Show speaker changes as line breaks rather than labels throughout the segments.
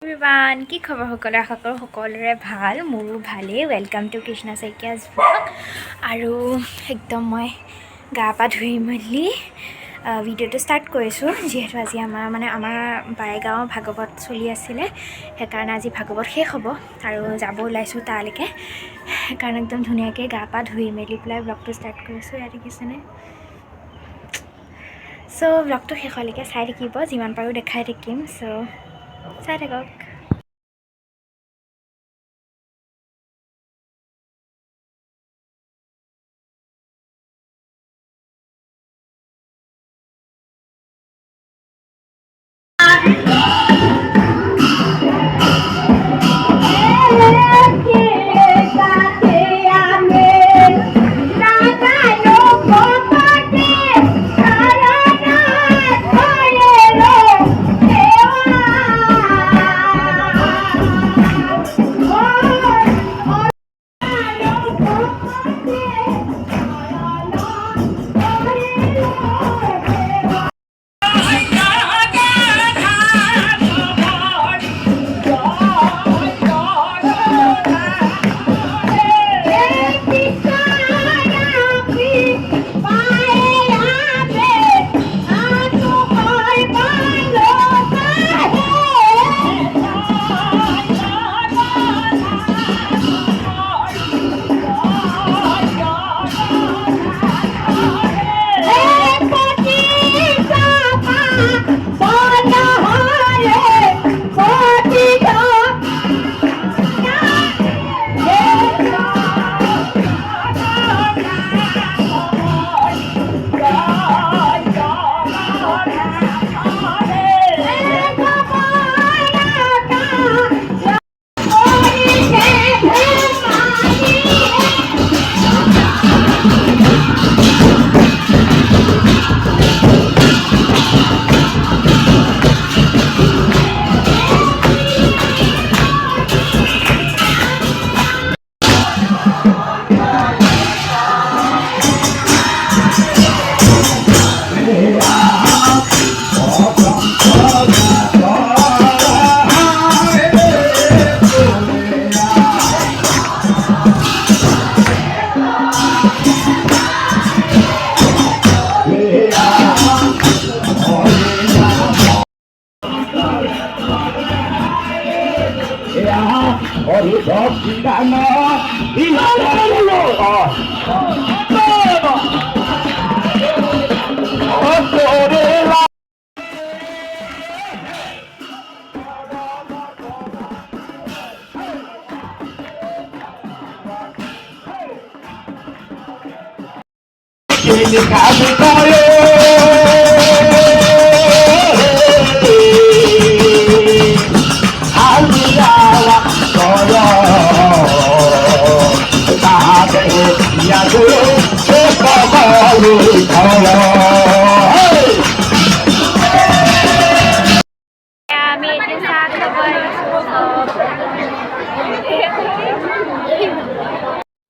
everyone কি খবৰ সকলো আশা কৰোঁ সকলোৰে ভাল মোৰো ভালেই ৱেলকাম টু কৃষ্ণা শইকীয়াজ ব্লগ আৰু একদম মই গা পা ধুই মেলি ভিডিঅ'টো ষ্টাৰ্ট কৰিছোঁ যিহেতু আজি আমাৰ বাইগাঁও ভাগৱত চলি আছিলে সেইকাৰণে আজি ভাগৱত শেষ হ'ব আৰু যাব ওলাইছোঁ তালৈকে সেইকাৰণে একদম ধুনীয়াকৈ গা পা ধুই মেলি পেলাই ব্লগটো ষ্টাৰ্ট কৰিছোঁ ইয়াত দেখিছেনে চ' ব্লগটো শেষলৈকে চাই থাকিব যিমান পাৰোঁ দেখাই থাকিম চ' চাই থাকক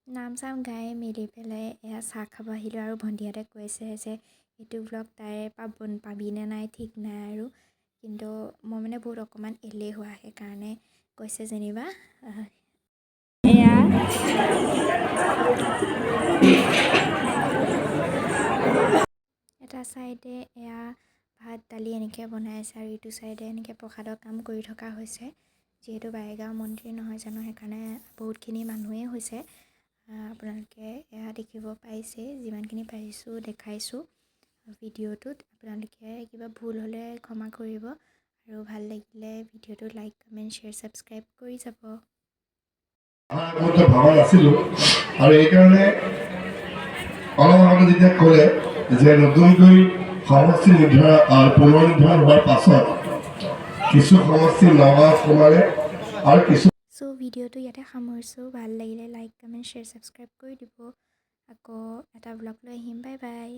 নাম চাম গাই মেলি পেলাই এয়া চাহ খাব আহিলোঁ আৰু ভণ্টিহঁতে কৈছে যে এইটো ব্লগ তাই পাবিনে নাই ঠিক নাই আৰু কিন্তু মই মানে বহুত অকণমান এলেহুৱা সেইকাৰণে কৈছে যেনিবা এয়া এটা চাইডে এয়া ভাত দালি এনেকৈ বনাই আছে আৰু ইটো চাইডে এনেকৈ প্ৰসাদৰ কাম কৰি থকা হৈছে যিহেতু বাইগাঁও মন্দিৰ নহয় জানো সেইকাৰণে বহুতখিনি মানুহেই হৈছে আপোনালোকে এয়া দেখিব পাইছে যিমানখিনি পাৰিছোঁ দেখাইছোঁ ভিডিঅ'টোত আপোনালোকে কিবা ভুল হ'লে ক্ষমা কৰিব আৰু ভাল লাগিলে ভিডিঅ'টো লাইক কমেণ্ট শ্বেয়াৰ ছাবস্ক্ৰাইব কৰি যাব
ভাবা নাছিলোঁ আৰু এইকাৰণে অলপ আগতে যেতিয়া ক'লে যে নতুনকৈ সমষ্টি পুনৰ্নিৰ্ধাৰণ হোৱাৰ পাছত কিছু সমষ্টি নগাঁৱত সোমালে আৰু কিছু
চ' ভিডিঅ'টো ইয়াতে সামৰিছোঁ ভাল লাগিলে লাইক কমেণ্ট শ্বেয়াৰ ছাবস্ক্ৰাইব কৰি দিব আকৌ এটা ব্লগ লৈ আহিম বাই বাই